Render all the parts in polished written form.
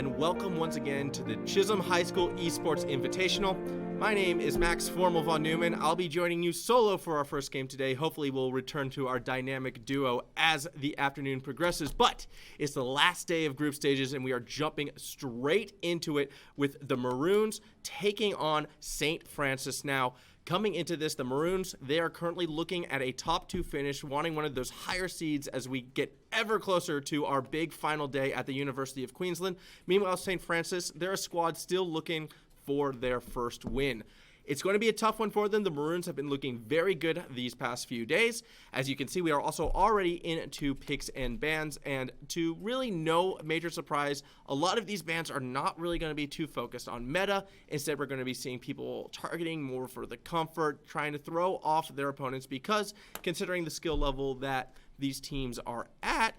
and welcome once again to the Chisholm High School Esports Invitational. My name is Max Formal von Neumann. I'll be joining you solo for our first game today. Hopefully we'll return to our dynamic duo as the afternoon progresses, but it's the last day of group stages and we are jumping straight into it with the Maroons taking on St. Francis. Now, coming into this, the Maroons, they are currently looking at a top 2 finish, wanting one of those higher seeds as we get ever closer to our big final day at the University of Queensland. Meanwhile, St. Francis, they're a squad still looking for their first win. It's going to be a tough one for them. The Maroons have been looking very good these past few days. As you can see, we are also already into picks and bans, and to really no major surprise, a lot of these bans are not really going to be too focused on meta. Instead, we're going to be seeing people targeting more for the comfort, trying to throw off their opponents, because considering the skill level that these teams are at,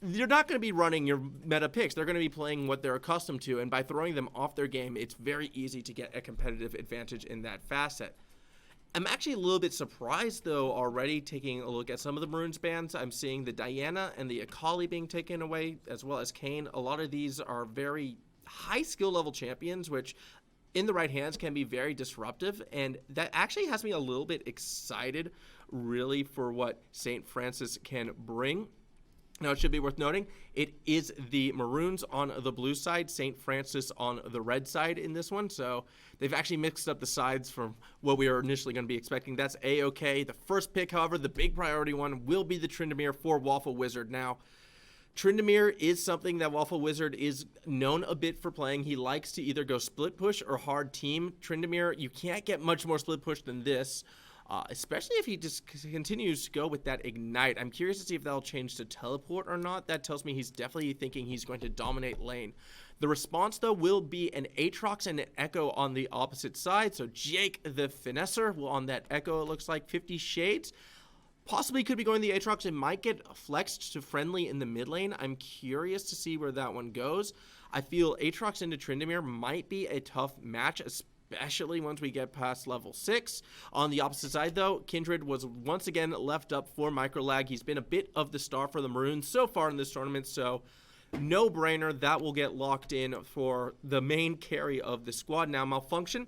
you're not going to be running your meta picks. They're going to be playing what they're accustomed to, and by throwing them off their game, it's very easy to get a competitive advantage in that facet. I'm actually a little bit surprised, though, already taking a look at some of the Maroons bans. I'm seeing the Diana and the Akali being taken away, as well as Kane. A lot of these are very high skill level champions, which in the right hands can be very disruptive, and that actually has me a little bit excited, really, for what St. Francis can bring. Now, it should be worth noting, it is the Maroons on the blue side, St. Francis on the red side in this one. So they've actually mixed up the sides from what we were initially going to be expecting. That's A-OK. The first pick, however, the big priority one, will be the Tryndamere for Waffle Wizard. Now, Tryndamere is something that Waffle Wizard is known a bit for playing. He likes to either go split push or hard team. Tryndamere, you can't get much more split push than this. Especially if he just continues to go with that Ignite. I'm curious to see if that'll change to Teleport or not. That tells me he's definitely thinking he's going to dominate lane. The response, though, will be an Aatrox and an Echo on the opposite side. So Jake the Finesser will on that Echo, it looks like 50 Shades. Possibly could be going the Aatrox. It might get flexed to friendly in the mid lane. I'm curious to see where that one goes. I feel Aatrox into Tryndamere might be a tough match, especially once we get past level 6. On the opposite side, though, Kindred was once again left up for Microlag. He's been a bit of the star for the Maroons so far in this tournament, so no-brainer, that will get locked in for the main carry of the squad. Now, Malfunction,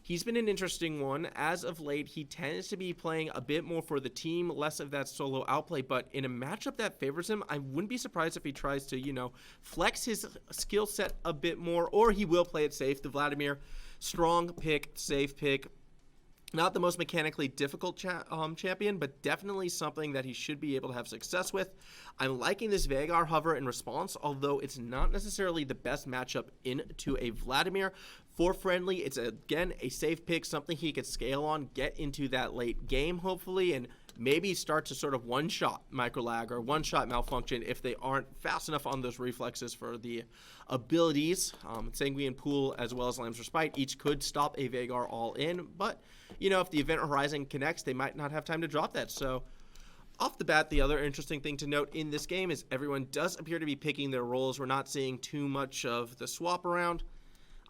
he's been an interesting one. As of late, he tends to be playing a bit more for the team, less of that solo outplay, but in a matchup that favors him, I wouldn't be surprised if he tries to, flex his skill set a bit more, or he will play it safe. The Vladimir, strong pick, safe pick. Not the most mechanically difficult champion, but definitely something that he should be able to have success with. I'm liking this Veigar hover in response, although it's not necessarily the best matchup into a Vladimir. For friendly, it's again a safe pick, something he could scale on, get into that late game hopefully, and maybe start to sort of one-shot Microlag or one-shot Malfunction if they aren't fast enough on those reflexes for the abilities. Sanguine Pool as well as Lamb's Respite each could stop a Veigar all in, but if the Event Horizon connects, they might not have time to drop that. So off the bat, the other interesting thing to note in this game is everyone does appear to be picking their roles. We're not seeing too much of the swap around.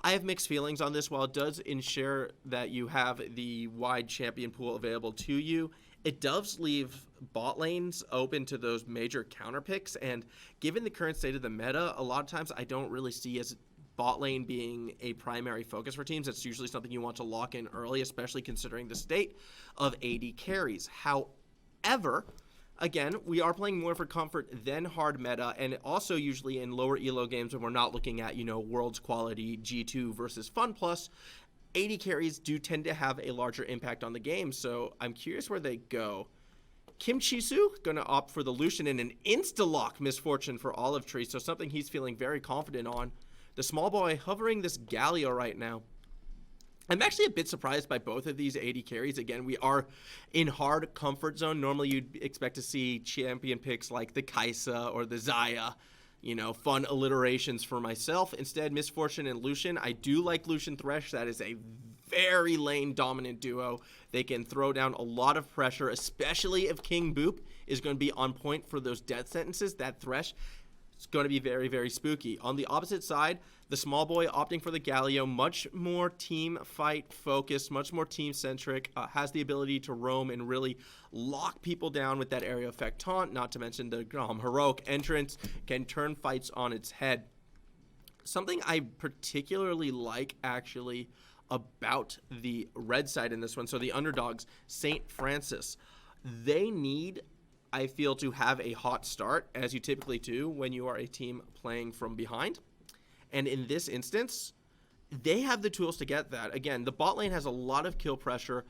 I have mixed feelings on this. While it does ensure that you have the wide champion pool available to you, it does leave bot lanes open to those major counter picks, and given the current state of the meta, a lot of times I don't really see as bot lane being a primary focus for teams. It's usually something you want to lock in early, especially considering the state of AD carries. However, again, we are playing more for comfort than hard meta, and also usually in lower elo games when we're not looking at, world's quality G2 versus Fun Plus, AD carries do tend to have a larger impact on the game, so I'm curious where they go. Kim Chisu going to opt for the Lucian in an insta-lock misfortune for Olive Tree, so something he's feeling very confident on. The small boy hovering this Galio right now. I'm actually a bit surprised by both of these AD carries. Again, we are in hard comfort zone. Normally, you'd expect to see champion picks like the Kaisa or the Xayah, fun alliterations for myself. Instead, Misfortune and Lucian. I do like Lucian Thresh. That is a very lane-dominant duo. They can throw down a lot of pressure, especially if King Boop is going to be on point for those death sentences. That Thresh is going to be very, very spooky. On the opposite side, the small boy opting for the Galio, much more team fight focused, much more team centric, has the ability to roam and really lock people down with that area effect taunt, not to mention the heroic entrance can turn fights on its head. Something I particularly like, actually, about the red side in this one, so the underdogs, St. Francis, they need, I feel, to have a hot start, as you typically do when you are a team playing from behind. And in this instance, they have the tools to get that. Again, the bot lane has a lot of kill pressure.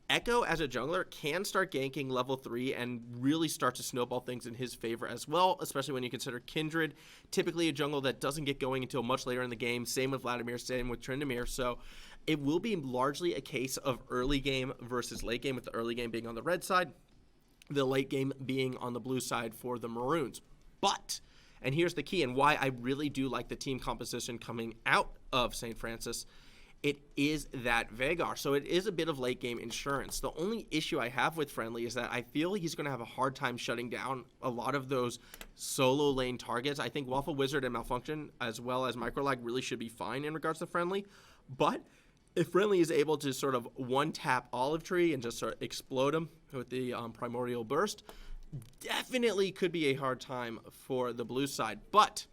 Echo, as a jungler, can start ganking level 3 and really start to snowball things in his favor as well, especially when you consider Kindred, typically a jungle that doesn't get going until much later in the game. Same with Vladimir, same with Tryndamere. So it will be largely a case of early game versus late game, with the early game being on the red side, the late game being on the blue side for the Maroons. But, and here's the key, and why I really do like the team composition coming out of St. Francis, it is that Veigar. So it is a bit of late game insurance. The only issue I have with Friendly is that I feel he's going to have a hard time shutting down a lot of those solo lane targets. I think Waffle Wizard and Malfunction, as well as Microlag, really should be fine in regards to Friendly. But if Friendly is able to sort of one-tap Olive Tree and just sort of explode him with the Primordial Burst, definitely could be a hard time for the blue side. But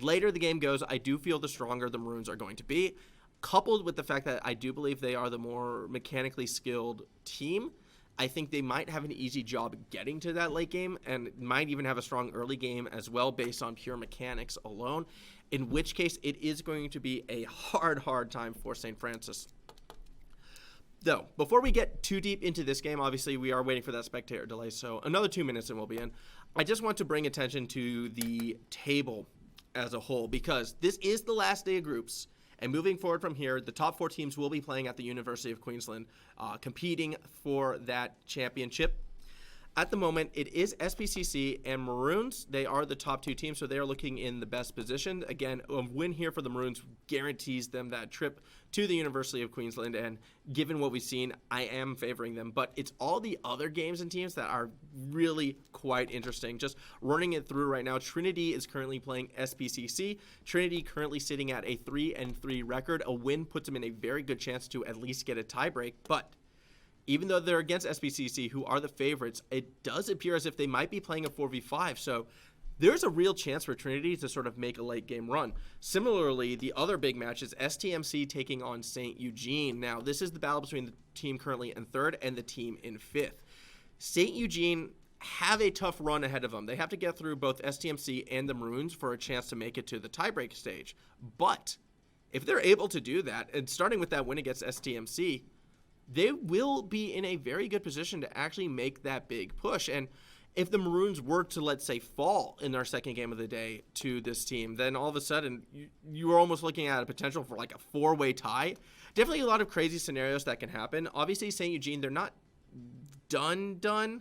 later the game goes, I do feel the stronger the Maroons are going to be, coupled with the fact that I do believe they are the more mechanically skilled team. I think they might have an easy job getting to that late game and might even have a strong early game as well based on pure mechanics alone, in which case it is going to be a hard time for St. Francis. Though, before we get too deep into this game, obviously we are waiting for that spectator delay, so another 2 minutes and we'll be in. I just want to bring attention to the table as a whole, because this is the last day of groups. And moving forward from here, the top 4 teams will be playing at the University of Queensland, competing for that championship. At the moment, it is SPCC and Maroons. They are the top 2 teams, so they are looking in the best position. Again, a win here for the Maroons guarantees them that trip to the University of Queensland, and given what we've seen, I am favoring them. But it's all the other games and teams that are really quite interesting. Just running it through right now, Trinity is currently playing SPCC. Trinity currently sitting at a 3-3 record. A win puts them in a very good chance to at least get a tiebreak, but even though they're against SPCC, who are the favorites, it does appear as if they might be playing a 4v5. So there's a real chance for Trinity to sort of make a late game run. Similarly, the other big match is STMC taking on St. Eugene. Now, this is the battle between the team currently in 3rd and the team in 5th. St. Eugene have a tough run ahead of them. They have to get through both STMC and the Maroons for a chance to make it to the tiebreak stage. But if they're able to do that, and starting with that win against STMC, they will be in a very good position to actually make that big push. And if the Maroons were to, let's say, fall in their second game of the day to this team, then all of a sudden you are almost looking at a potential for like a 4-way tie. Definitely a lot of crazy scenarios that can happen. Obviously, St. Eugene, they're not done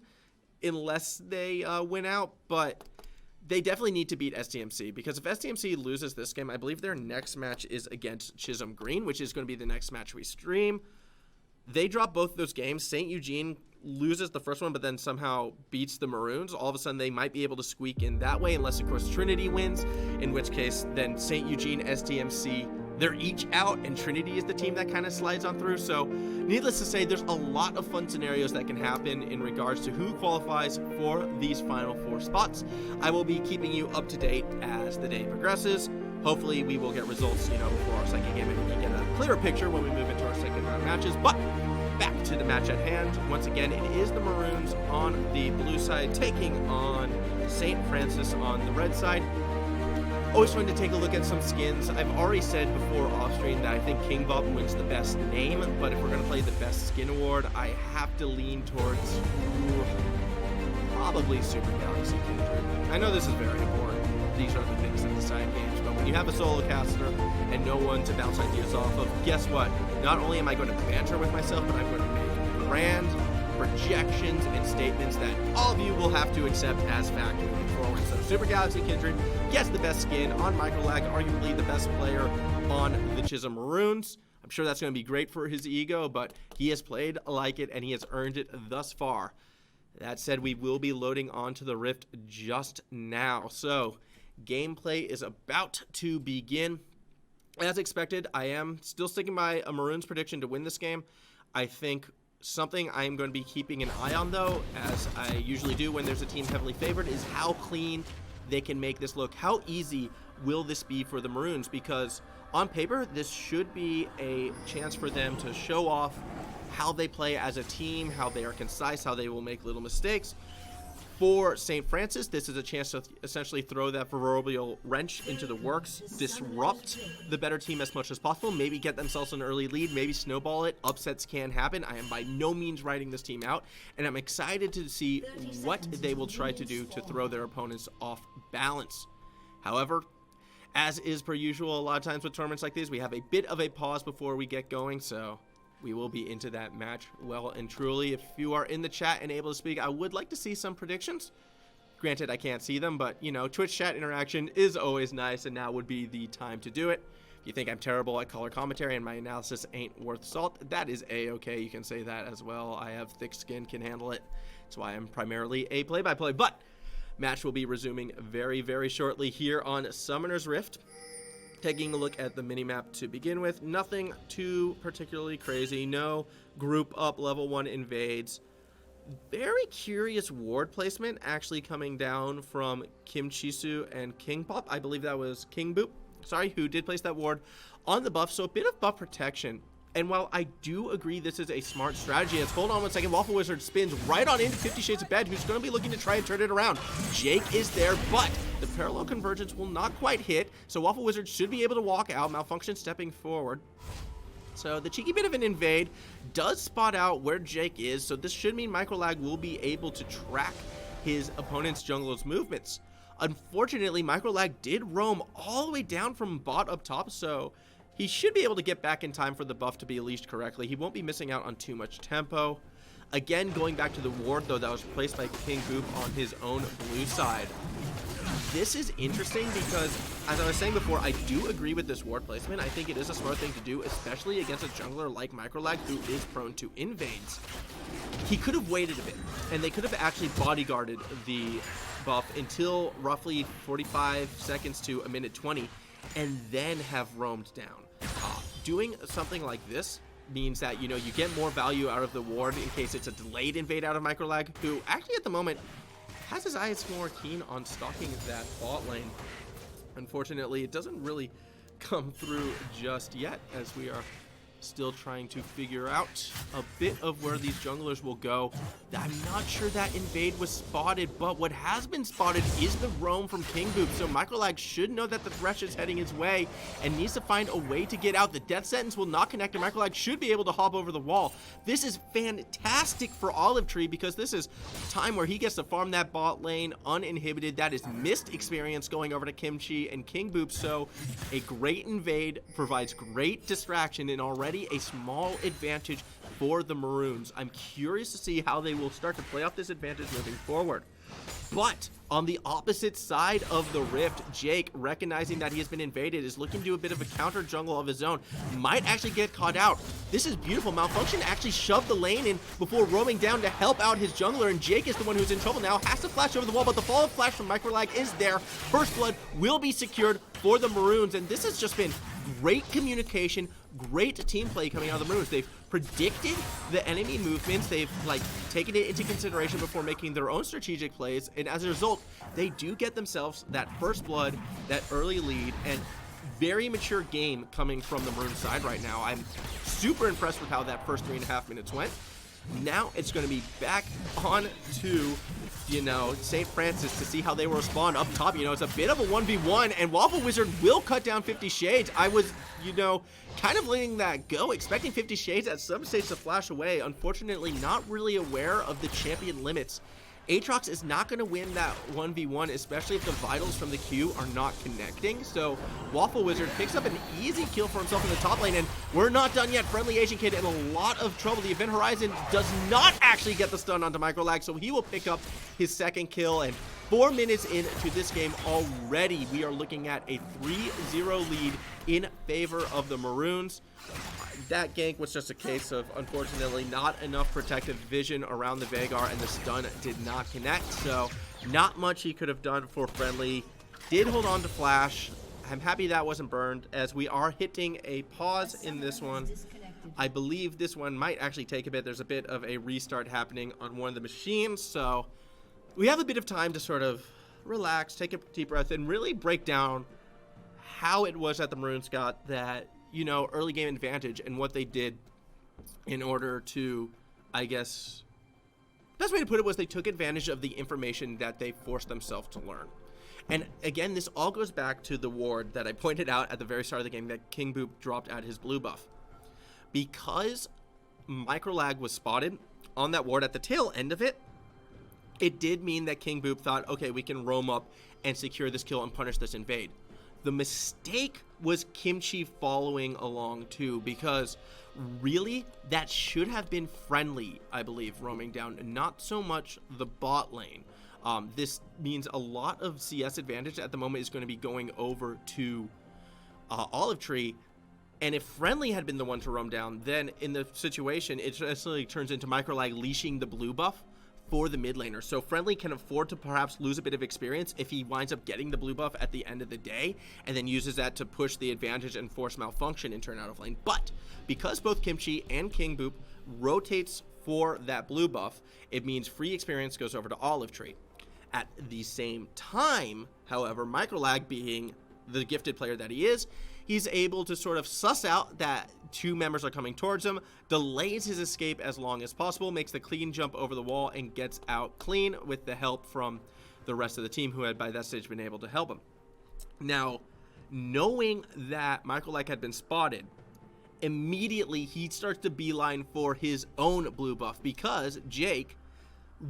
unless they win out, but they definitely need to beat STMC, because if STMC loses this game, I believe their next match is against Chisholm Green, which is going to be the next match we stream. They drop both of those games. St. Eugene loses the first one, but then somehow beats the Maroons. All of a sudden, they might be able to squeak in that way, unless, of course, Trinity wins, in which case, then St. Eugene, STMC, they're each out, and Trinity is the team that kind of slides on through. So, needless to say, there's a lot of fun scenarios that can happen in regards to who qualifies for these final 4 spots. I will be keeping you up to date as the day progresses. Hopefully, we will get results, before our second game, and we can get a clearer picture when we move into our second round matches. But back to the match at hand. Once again, it is the Maroons on the blue side taking on St. Francis on the red side. Always fun to take a look at some skins. I've already said before off stream that I think King Bob wins the best name, but if we're going to play the best skin award, I have to lean towards probably Super Galaxy Kindred. I know this is very important. These are the things that decide games, but when you have a solo caster and no one to bounce ideas off of, guess what? Not only am I going to banter with myself, but I'm going to make grand projections and statements that all of you will have to accept as fact moving forward. So Super Galaxy Kindred gets the best skin on Microlag, arguably the best player on the Chisholm Maroons. I'm sure that's going to be great for his ego, but he has played like it and he has earned it thus far. That said, we will be loading onto the Rift just now. So gameplay is about to begin. As expected, I am still sticking by a Maroons prediction to win this game. I think something I am going to be keeping an eye on, though, as I usually do when there's a team heavily favored, is how clean they can make this look. How easy will this be for the Maroons? Because on paper, this should be a chance for them to show off how they play as a team, how they are concise, how they will make little mistakes. For St. Francis, this is a chance to essentially throw that proverbial wrench into the works, disrupt the better team as much as possible, maybe get themselves an early lead, maybe snowball it. Upsets can happen. I am by no means writing this team out, and I'm excited to see what they will try to do to throw their opponents off balance. However, as is per usual, a lot of times with tournaments like these, we have a bit of a pause before we get going, so we will be into that match well and truly. If you are in the chat and able to speak, I would like to see some predictions. Granted, I can't see them, but, you know, Twitch chat interaction is always nice, and now would be the time to do it. If you think I'm terrible at color commentary and my analysis ain't worth salt, that is a-okay. You can say that as well. I have thick skin, can handle it. That's why I'm primarily a play-by-play. But match will be resuming very, very shortly here on Summoner's Rift. Taking a look at the minimap to begin with, nothing too particularly crazy. No group up level 1 invades. Very curious ward placement actually coming down from Kim Chisu and King Pop. I believe that was King Boop, sorry, who did place that ward on the buff. So a bit of buff protection. And while I do agree this is a smart strategy, let's hold on one second. Waffle Wizard spins right on into 50 Shades of Bed, who's going to be looking to try and turn it around. Jake is there, but the parallel convergence will not quite hit, so Waffle Wizard should be able to walk out. Malfunction stepping forward. So the cheeky bit of an invade does spot out where Jake is, so this should mean Microlag will be able to track his opponent's jungler's movements. Unfortunately, Microlag did roam all the way down from bot up top, so he should be able to get back in time for the buff to be unleashed correctly. He won't be missing out on too much tempo. Again, going back to the ward, though, that was placed by King Boop on his own blue side. This is interesting because, as I was saying before, I do agree with this ward placement. I think it is a smart thing to do, especially against a jungler like Microlag, who is prone to invades. He could have waited a bit, and they could have actually bodyguarded the buff until roughly 45 seconds to a minute 20, and then have roamed down. Doing something like this means that, you know, you get more value out of the ward in case it's a delayed invade out of Microlag, who actually at the moment has his eyes more keen on stalking that bot lane. Unfortunately, it doesn't really come through just yet, as we are still trying to figure out a bit of where these junglers will go. I'm not sure that invade was spotted, but what has been spotted is the roam from King Boop, so Microlag should know that the Thresh is heading his way and needs to find a way to get out. The Death Sentence will not connect, and Microlag should be able to hop over the wall. This is fantastic for Olive Tree because this is time where he gets to farm that bot lane uninhibited. That is missed experience going over to Kimchi and King Boop, so a great invade provides great distraction and already a small advantage for the Maroons. I'm curious to see how they will start to play off this advantage moving forward. But on the opposite side of the rift, Jake, recognizing that he has been invaded, is looking to do a bit of a counter jungle of his own. Might actually get caught out. This is beautiful. Malfunction actually shoved the lane in before roaming down to help out his jungler, and Jake is the one who's in trouble now. Has to flash over the wall, but the follow-up flash from Microlag is there. First blood will be secured for the Maroons, and this has just been great communication, great team play coming out of the Maroons. They've predicted the enemy movements. They've taken it into consideration before making their own strategic plays, and as a result, they do get themselves that first blood, that early lead, and very mature game coming from the Maroon side right now. I'm super impressed with how that first 3.5 minutes went. Now it's going to be back on to, you know, St. Francis to see how they will respond up top. You know, it's a bit of a 1v1, and Waffle Wizard will cut down 50 Shades. I was, you know, kind of letting that go, expecting 50 Shades at some stage to flash away. Unfortunately, not really aware of the champion limits. Aatrox is not going to win that 1v1, especially if the vitals from the Q are not connecting. So Waffle Wizard picks up an easy kill for himself in the top lane, and we're not done yet. Friendly Asian Kid in a lot of trouble. The Event Horizon does not actually get the stun onto Microlag, so he will pick up his second kill. And 4 minutes into this game already, we are looking at a 3-0 lead in favor of the Maroons. That gank was just a case of, unfortunately, not enough protective vision around the Veigar, and the stun did not connect, so not much he could have done for Friendly. Did hold on to Flash. I'm happy that wasn't burned, as we are hitting a pause in this one. I believe this one might actually take a bit. There's a bit of a restart happening on one of the machines, so we have a bit of time to sort of relax, take a deep breath, and really break down how it was that the Maroons got that, early game advantage and what they did in order to, I guess, best way to put it was they took advantage of the information that they forced themselves to learn. And again, this all goes back to the ward that I pointed out at the very start of the game that King Boop dropped at his blue buff. Because microlag was spotted on that ward at the tail end of it, it did mean that King Boop thought, okay, we can roam up and secure this kill and punish this invade. The mistake was Kimchi following along too, because really that should have been Friendly, I believe, roaming down, not so much the bot lane. This means a lot of CS advantage at the moment is going to be going over to Olive Tree. And if Friendly had been the one to roam down, then in the situation, it essentially turns into microlag leashing the blue buff for the mid laner. So Friendly can afford to perhaps lose a bit of experience if he winds up getting the blue buff at the end of the day, and then uses that to push the advantage and force malfunction and turn out of lane. But because both Kimchi and King Boop rotates for that blue buff, it means free experience goes over to Olive Tree. At the same time, however, microlag, being the gifted player that he is, he's able to sort of suss out that two members are coming towards him, delays his escape as long as possible, makes the clean jump over the wall, and gets out clean with the help from the rest of the team who had by that stage been able to help him. Now, knowing that microlag had been spotted, immediately he starts to beeline for his own blue buff, because Jake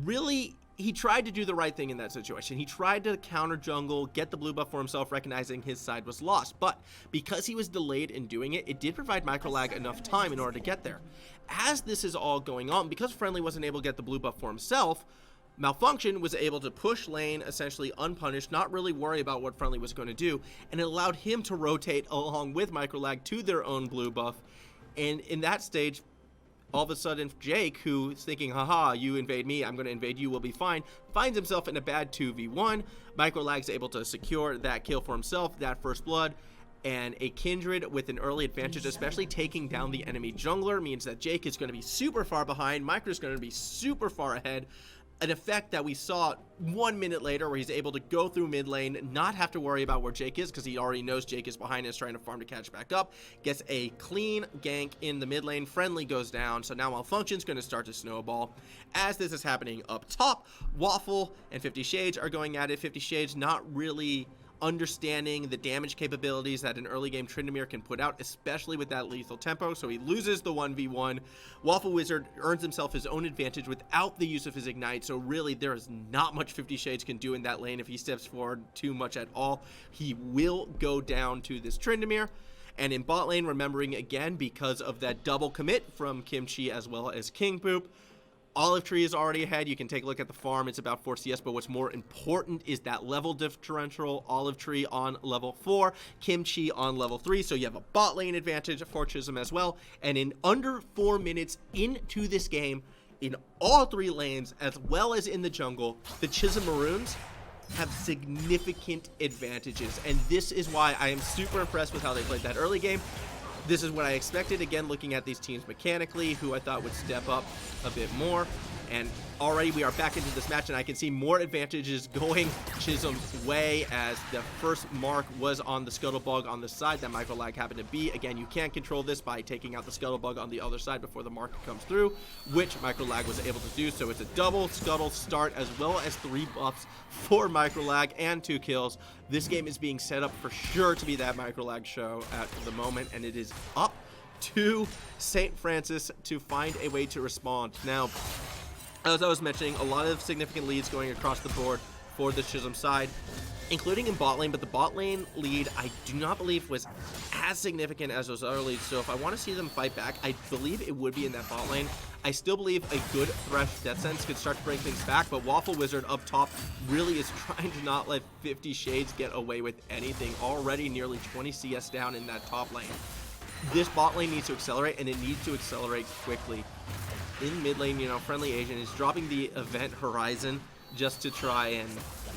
really, he tried to do the right thing in that situation. He tried to counter jungle, get the blue buff for himself, recognizing his side was lost. But because he was delayed in doing it, it did provide microlag enough time in order to get there. As this is all going on, because Friendly wasn't able to get the blue buff for himself, Malfunction was able to push lane essentially unpunished, not really worry about what Friendly was going to do, and it allowed him to rotate along with microlag to their own blue buff. And in that stage, all of a sudden, Jake, who's thinking, haha, you invade me, I'm going to invade you, we'll be fine, finds himself in a bad 2v1. Microlag's able to secure that kill for himself, that first blood, and a Kindred with an early advantage, especially taking down the enemy jungler, means that Jake is going to be super far behind, Micro's going to be super far ahead. An effect that we saw 1 minute later, where he's able to go through mid lane, not have to worry about where Jake is, because he already knows Jake is behind us trying to farm to catch back up, gets a clean gank in the mid lane. Friendly goes down, so now Malfunction's going to start to snowball. As this is happening up top, Waffle and 50 Shades are going at it. 50 Shades not really understanding the damage capabilities that an early game Tryndamere can put out, especially with that lethal tempo, so he loses the 1v1. Waffle Wizard earns himself his own advantage without the use of his ignite, so really there is not much 50 Shades can do in that lane if he steps forward too much at all. He will go down to this Tryndamere. And in bot lane, remembering again, because of that double commit from Kimchi as well as King Boop, Olive Tree is already ahead. You can take a look at the farm. It's about 4 CS, but what's more important is that level differential. Olive Tree on level 4, Kimchi on level 3, so you have a bot lane advantage for Chisholm as well. And in under 4 minutes into this game, in all 3 lanes, as well as in the jungle, the Chisholm Maroons have significant advantages. And this is why I am super impressed with how they played that early game. This is what I expected, again, looking at these teams mechanically, who I thought would step up a bit more. And already we are back into this match, and I can see more advantages going Chisholm's way, as the first mark was on the Scuttlebug on the side that microlag happened to be. Again, you can't control this by taking out the Scuttlebug on the other side before the mark comes through, which microlag was able to do. So it's a double Scuttle start, as well as 3 buffs for microlag and 2 kills. This game is being set up for sure to be that microlag show at the moment, and it is up to St. Francis to find a way to respond. Now, as I was mentioning, a lot of significant leads going across the board for the Chisholm side, including in bot lane, but the bot lane lead I do not believe was as significant as those other leads, so if I want to see them fight back, I believe it would be in that bot lane. I still believe a good Thresh Death Sense could start to bring things back, but Waffle Wizard up top really is trying to not let 50 Shades get away with anything. Already nearly 20 CS down in that top lane. This bot lane needs to accelerate, and it needs to accelerate quickly. In mid lane, Friendly Asian is dropping the Event Horizon just to try and,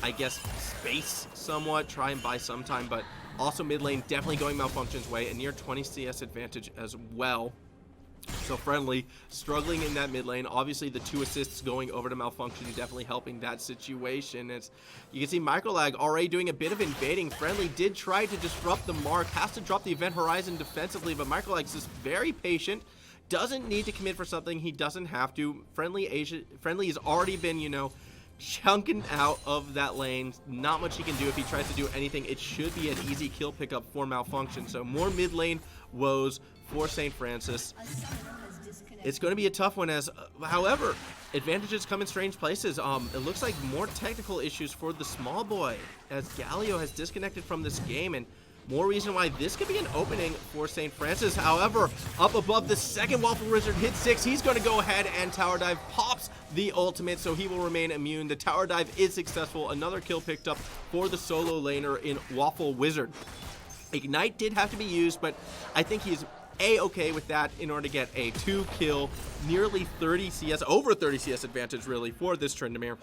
I guess, space somewhat, try and buy some time, but also mid lane definitely going Malfunction's way, a near 20 CS advantage as well. So Friendly struggling in that mid lane. Obviously, the 2 assists going over to Malfunction definitely helping that situation. As you can see, Microlag already doing a bit of invading. Friendly did try to disrupt the mark, has to drop the event horizon defensively, but Microlag's just very patient. Doesn't need to commit for something he doesn't have to. Friendly has already been, you know, chunking out of that lane. Not much he can do if he tries to do anything. It should be an easy kill pickup for Malfunction. So more mid lane woes for St. Francis. It's going to be a tough one as, however, advantages come in strange places. It looks like more technical issues for the small boy as Galio has disconnected from this game, and more reason why this could be an opening for St. Francis. However, up above, the second Waffle Wizard hits 6. He's going to go ahead and tower dive, pops the ultimate, so he will remain immune. The tower dive is successful. Another kill picked up for the solo laner in Waffle Wizard. Ignite did have to be used, but I think he's A-okay with that in order to get a 2-kill, nearly 30 CS, over 30 CS advantage really for this Tryndamere.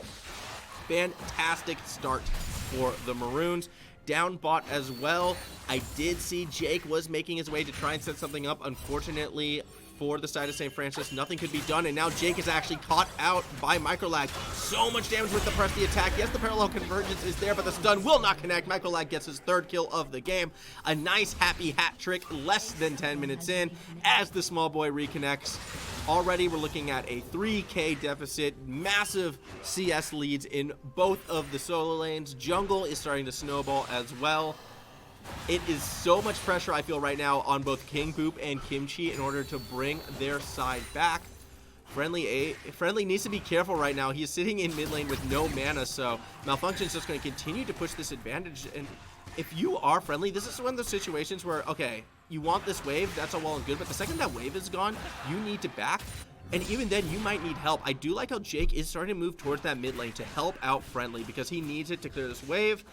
Fantastic start for the Maroons. Down bot as well. I did see Jake was making his way to try and set something up. Unfortunately for the side of St. Francis, nothing could be done, and now Jake is actually caught out by Microlag. So much damage with the press the attack. Yes, the parallel convergence is there, but the stun will not connect. Microlag gets his 3rd kill of the game. A nice happy hat trick less than 10 minutes in as the small boy reconnects. Already we're looking at a 3K deficit, massive CS leads in both of the solo lanes. Jungle is starting to snowball as well. It is so much pressure I feel right now on both King Boop and Kimchi in order to bring their side back. Friendly needs to be careful right now. He's sitting in mid lane with no mana, so Malfunction's just going to continue to push this advantage. And if you are Friendly, this is one of those situations where, okay, you want this wave, that's all well and good, but the second that wave is gone, you need to back. And even then, you might need help. I do like how Jake is starting to move towards that mid lane to help out Friendly because he needs it to clear this wave.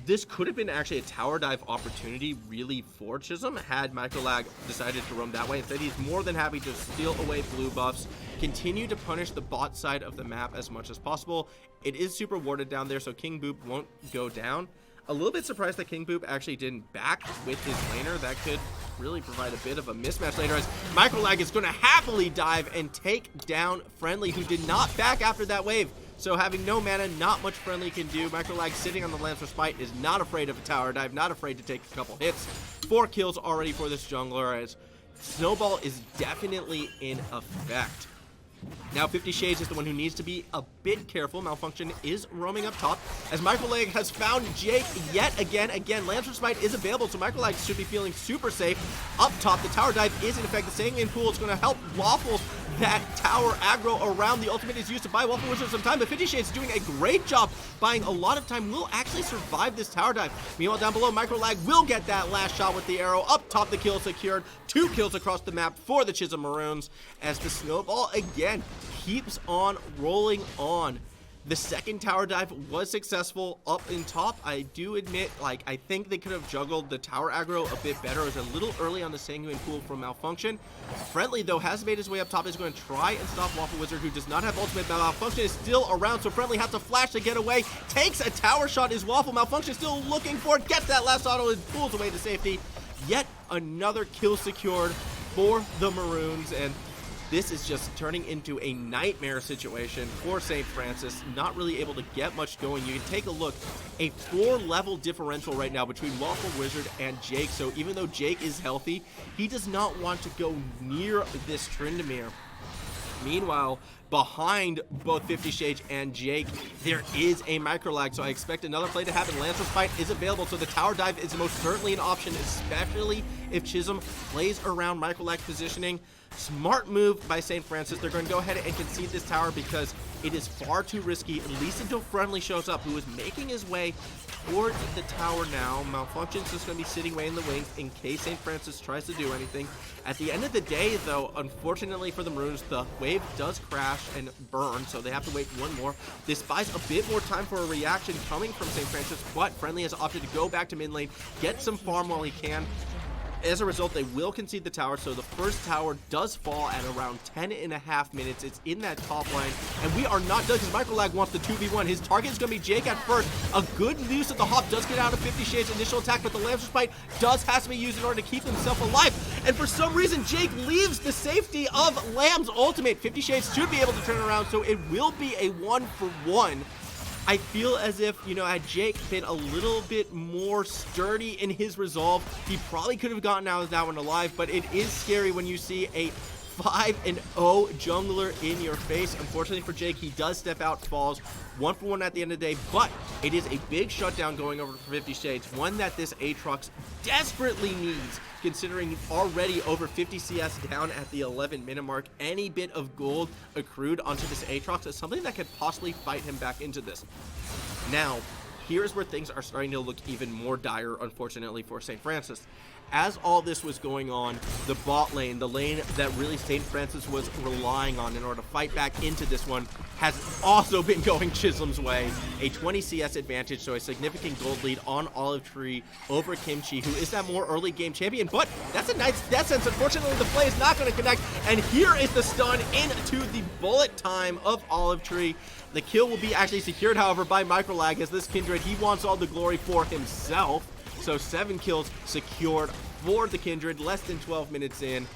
This could have been actually a tower dive opportunity really for Chisholm had Microlag decided to roam that way. Instead, he's more than happy to steal away blue buffs, continue to punish the bot side of the map as much as possible. It is super warded down there, so King Boop won't go down. A little bit surprised that King Boop actually didn't back with his laner. That could really provide a bit of a mismatch later as Microlag is going to happily dive and take down Friendly, who did not back after that wave. So having no mana, not much Friendly can do. Microlag sitting on the Lance Respite is not afraid of a tower dive, not afraid to take a couple hits. 4 kills already for this jungler as Snowball is definitely in effect. Now 50 Shades is the one who needs to be a bit careful. Malfunction is roaming up top as Microlag has found Jake yet again. Lancer Smite is available, so Microlag should be feeling super safe. Up top, the tower dive is in effect. The Sanguine Pool is going to help Waffles that tower aggro around. The ultimate is used to buy Waffle Wizard some time, but 50 Shades is doing a great job buying a lot of time. Will actually survive this tower dive. Meanwhile, down below, Microlag will get that last shot with the arrow. Up top, the kill secured. 2 kills across the map for the Chisholm Maroons as the snowball again keeps on rolling on. The second tower dive was successful up in top. I do admit, like, I think they could have juggled the tower aggro a bit better. It was a little early on the Sanguine Pool from Malfunction. Friendly, though, has made his way up top. Is going to try and stop Waffle Wizard, who does not have ultimate. Malfunction is still around, so Friendly has to flash to get away. Takes a tower shot, is Waffle. Malfunction still looking for it. Gets that last auto and pulls away to safety. Yet another kill secured for the Maroons, and this is just turning into a nightmare situation for St. Francis, not really able to get much going. You can take a look, a 4-level differential right now between Waffle Wizard and Jake. So even though Jake is healthy, he does not want to go near this Tryndamere. Meanwhile, behind both 50 Shades and Jake, there is a microlag, so I expect another play to happen. Lancer's Fight is available, so the tower dive is most certainly an option, especially if Chisholm plays around microlag positioning. Smart move by St. Francis. They're going to go ahead and concede this tower because it is far too risky, at least until Friendly shows up, who is making his way towards the tower now. Malfunction's just going to be sitting way in the wings in case St. Francis tries to do anything. At the end of the day, though, unfortunately for the Maroons, the wave does crash and burn, so they have to wait one more. This buys a bit more time for a reaction coming from St. Francis, but Friendly has opted to go back to mid lane, get some farm while he can. As a result, they will concede the tower, so the first tower does fall at around 10.5 minutes. It's in that top line, and we are not done because Microlag wants the 2v1. His target is going to be Jake at first. A good use of the hop does get out of 50 Shades' initial attack, but the Lamb's Respite does have to be used in order to keep himself alive. And for some reason, Jake leaves the safety of Lamb's ultimate. 50 Shades should be able to turn around, so it will be a 1-for-1. I feel as if, you know, had Jake been a little bit more sturdy in his resolve, he probably could have gotten out of that one alive, but it is scary when you see a 5-0 jungler in your face. Unfortunately for Jake, he does step out, falls 1-for-1 at the end of the day, but it is a big shutdown going over for 50 Shades, one that this Aatrox desperately needs, considering already over 50 CS down at the 11-minute mark. Any bit of gold accrued onto this Aatrox is something that could possibly fight him back into this. Now, here's where things are starting to look even more dire, unfortunately, for St. Francis. As all this was going on, the bot lane, the lane that really St. Francis was relying on in order to fight back into this one, has also been going Chisholm's way. A 20 CS advantage, so a significant gold lead on Olive Tree over Kimchi, who is that more early game champion, but that's a nice death sense. Unfortunately, the play is not going to connect, and here is the stun into the bullet time of Olive Tree. The kill will be actually secured, however, by Microlag, as this Kindred, he wants all the glory for himself. So 7 kills secured for the Kindred, less than 12 minutes in.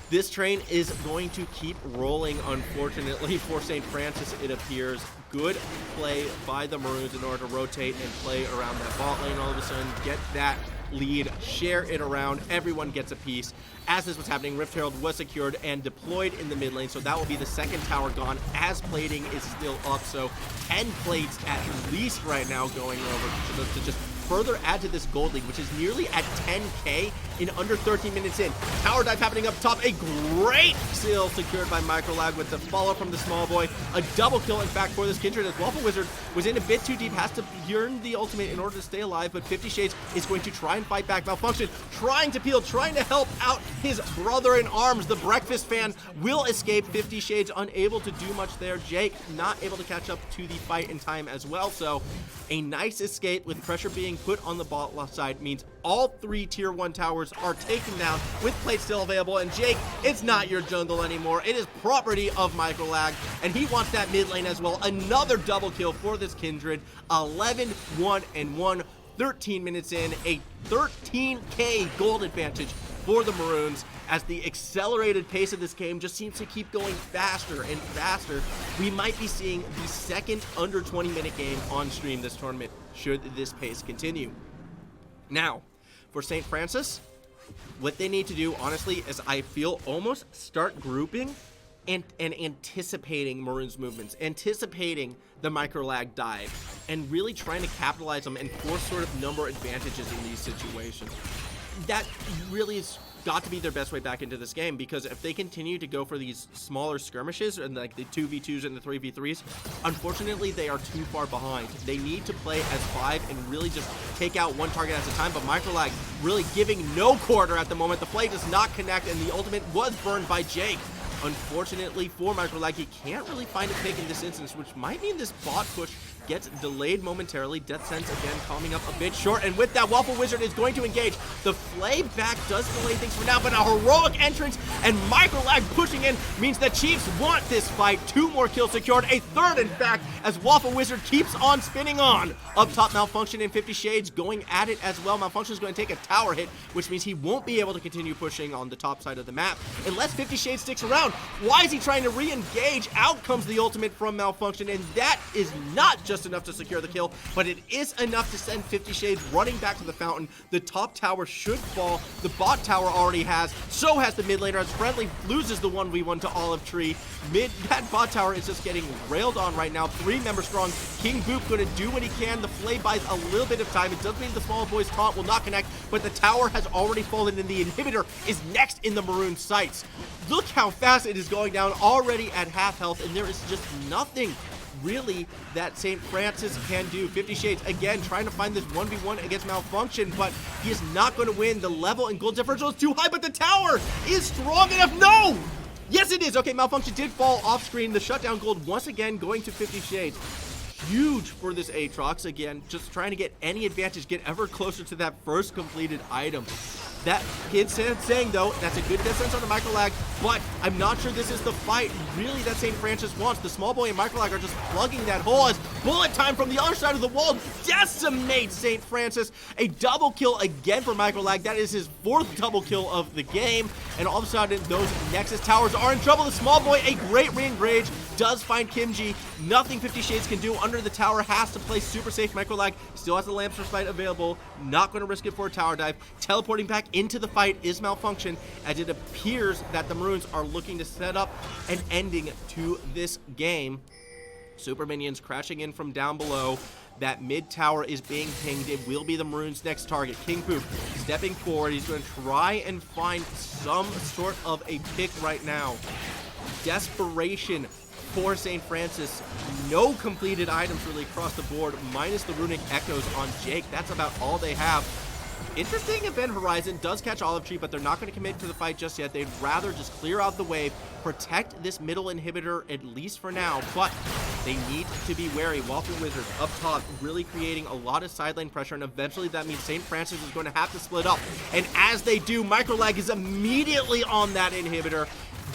This train is going to keep rolling, unfortunately, for St. Francis, it appears. Good play by the Maroons in order to rotate and play around that bot lane all of a sudden, get that lead, share it around, everyone gets a piece. As this was happening, Rift Herald was secured and deployed in the mid lane, so that will be the second tower gone as plating is still up. So 10 plates at least right now going over to just further add to this gold lead, which is nearly at 10k in under 13 minutes in. Tower dive happening up top. A great kill secured by Microlag with the follow from the small boy. A double kill, in fact, for this Kindred, as Waffle Wizard was in a bit too deep, has to yearn the ultimate in order to stay alive, but 50 Shades is going to try and fight back. Malfunction trying to peel, trying to help out his brother in arms. The breakfast fan will escape. 50 Shades unable to do much there. Jake not able to catch up to the fight in time as well, so a nice escape with pressure being put on the bot side means all 3 tier 1 towers are taken down with plates still available, and Jake, it's not your jungle anymore. It is property of Microlag, and he wants that mid lane as well. Another double kill for this Kindred. 11-1-1, 13 minutes in, a 13k gold advantage for the Maroons, as the accelerated pace of this game just seems to keep going faster and faster. We might be seeing the second under 20-minute game on stream this tournament, should this pace continue. Now, for St. Francis, what they need to do, honestly, is I feel almost start grouping and anticipating Maroon's movements, anticipating the Microlag dive, and really trying to capitalize them and force sort of number advantages in these situations. That really is got to be their best way back into this game, because if they continue to go for these smaller skirmishes and like the 2v2s and the 3v3s, unfortunately they are too far behind. They need to play as 5 and really just take out one target at a time, but Microlag really giving no quarter at the moment. The play does not connect, and the ultimate was burned by Jake. Unfortunately for Microlag, he can't really find a pick in this instance, which might mean this bot push gets delayed momentarily. Death Sense again coming up a bit short, and with that, Waffle Wizard is going to engage. The flay back does delay things for now, but a heroic entrance and Microlag pushing in means the Chiefs want this fight. 2 more kills secured, a third in fact, as Waffle Wizard keeps on spinning on. Up top, Malfunction and 50 Shades going at it as well. Malfunction is going to take a tower hit, which means he won't be able to continue pushing on the top side of the map unless 50 Shades sticks around. Why is he trying to re-engage? Out comes the ultimate from Malfunction, and that is not just enough to secure the kill, but it is enough to send 50 Shades running back to the fountain. The top tower should fall. The bot tower already has. So has the mid laner, as Friendly loses the 1v1 to Olive Tree. That bot tower is just getting railed on right now. 3 members strong. King Boop going to do what he can. The flay buys a little bit of time. It does mean the small boy's taunt will not connect, but the tower has already fallen, and the inhibitor is next in the Maroon sights. Look how fast it is going down, already at half health, and there is just nothing really that St. Francis can do. 50 Shades again trying to find this 1v1 against Malfunction, but he is not going to win. The level and gold differential is too high, but the tower is strong enough. No! Yes, it is. Okay, Malfunction did fall off screen. The shutdown gold once again going to 50 Shades. Huge for this Aatrox. Again, just trying to get any advantage, get ever closer to that first completed item. That kid saying, though, that's a good distance on the microlag, but I'm not sure this is the fight really that St. Francis wants. The small boy and microlag are just plugging that hole as bullet time from the other side of the wall decimates St. Francis. A double kill again for microlag. That is his 4th double kill of the game, and all of a sudden those Nexus towers are in trouble. The small boy, a great re-engage, does find Kimji. Nothing 50 Shades can do under the tower. Has to play super safe. Microlag still has the lamps for fight available. Not going to risk it for a tower dive. Teleporting back into the fight is Malfunction, as it appears that the Maroons are looking to set up an ending to this game. Super minions crashing in from down below. That mid tower is being pinged. It will be the Maroons' next target. King Poop stepping forward. He's going to try and find some sort of a pick right now. Desperation for St. Francis. No completed items really across the board, minus the runic echoes on Jake. That's about all they have. Interesting, Event Horizon does catch Olive Tree, but they're not going to commit to the fight just yet. They'd rather just clear out the wave, protect this middle inhibitor at least for now, but they need to be wary. Waffle Wizards up top really creating a lot of sideline pressure, and eventually that means St. Francis is going to have to split up. And as they do, Microlag is immediately on that inhibitor.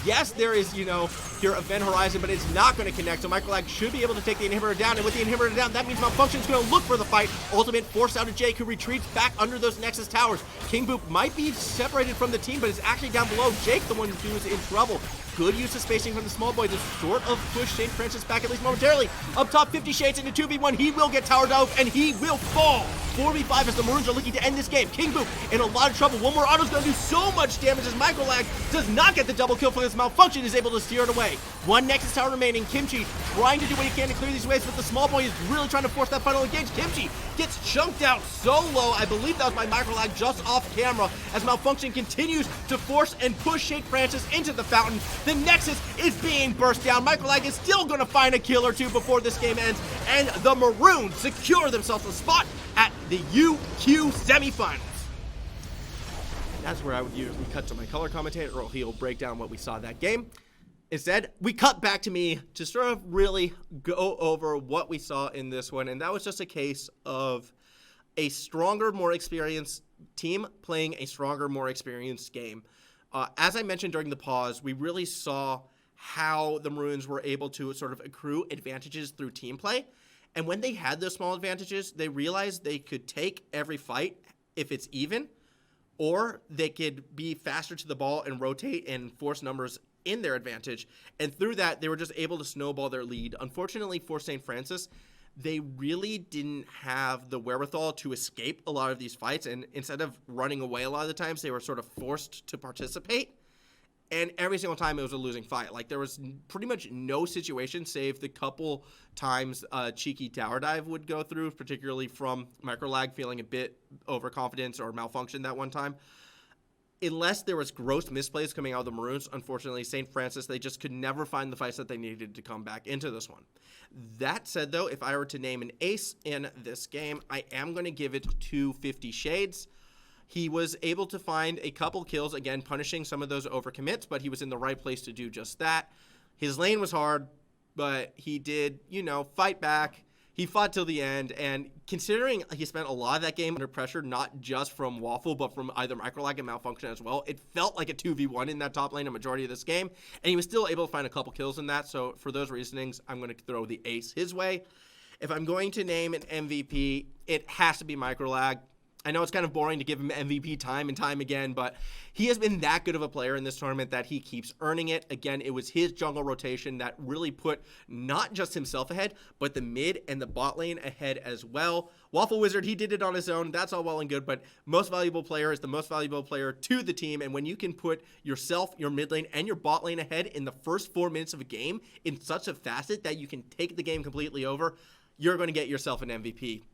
Yes, there is, your Event Horizon, but it's not going to connect, so Microlag should be able to take the inhibitor down, and with the inhibitor down, that means Malfunction is going to look for the fight. Ultimate forced out of Jake, who retreats back under those Nexus towers. King Boop might be separated from the team, but is actually down below. Jake, the one who's in trouble. Good use of spacing from the small boy to sort of push St. Francis back at least momentarily. Up top, 50 Shades into 2v1. He will get tower dove, and he will fall. 4v5 as the Maroons are looking to end this game. King Boop in a lot of trouble. One more auto's going to do so much damage as Microlag does not get the double kill for this. Malfunction is able to steer it away. One Nexus tower remaining. Kimchi trying to do what he can to clear these waves, but the small boy is really trying to force that final engage. Kimchi gets chunked out so low. I believe that was my Microlag just off camera as Malfunction continues to force and push St. Francis into the fountain. The Nexus is being burst down. Microlag is still going to find a kill or two before this game ends, and the Maroons secure themselves a spot at the UQ semifinals. That's where I would usually cut to my color commentator, or he'll break down what we saw that game. Instead, we cut back to me to sort of really go over what we saw in this one, and that was just a case of a stronger, more experienced team playing a stronger, more experienced game. As I mentioned during the pause, we really saw how the Maroons were able to sort of accrue advantages through team play. And when they had those small advantages, they realized they could take every fight if it's even, or they could be faster to the ball and rotate and force numbers in their advantage. And through that, they were just able to snowball their lead. Unfortunately for St. Francis, they really didn't have the wherewithal to escape a lot of these fights. And instead of running away a lot of the times, they were sort of forced to participate. And every single time it was a losing fight. Like, there was pretty much no situation, save the couple times cheeky tower dive would go through, particularly from Microlag feeling a bit overconfident or Malfunction that one time. Unless there was gross misplays coming out of the Maroons, unfortunately, St. Francis, they just could never find the fights that they needed to come back into this one. That said, though, if I were to name an ace in this game, I am going to give it to 50 Shades. He was able to find a couple kills, again, punishing some of those overcommits, but he was in the right place to do just that. His lane was hard, but he did, fight back. He fought till the end, and considering he spent a lot of that game under pressure, not just from Waffle, but from either Microlag and Malfunction as well, it felt like a 2v1 in that top lane a majority of this game, and he was still able to find a couple kills in that, so for those reasonings, I'm going to throw the ace his way. If I'm going to name an MVP, it has to be Microlag. I know it's kind of boring to give him MVP time and time again, but he has been that good of a player in this tournament that he keeps earning it. Again, it was his jungle rotation that really put not just himself ahead, but the mid and the bot lane ahead as well. Waffle Wizard, he did it on his own. That's all well and good, but most valuable player is the most valuable player to the team, and when you can put yourself, your mid lane, and your bot lane ahead in the first 4 minutes of a game in such a facet that you can take the game completely over, you're going to get yourself an MVP.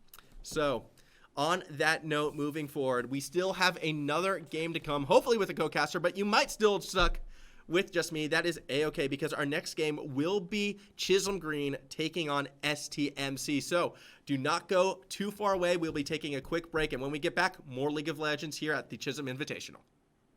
So, on that note, moving forward, we still have another game to come, hopefully with a co-caster, but you might still suck with just me. That is A-okay, because our next game will be Chisholm Green taking on STMC. So do not go too far away. We'll be taking a quick break, and when we get back, more League of Legends here at the Chisholm Invitational.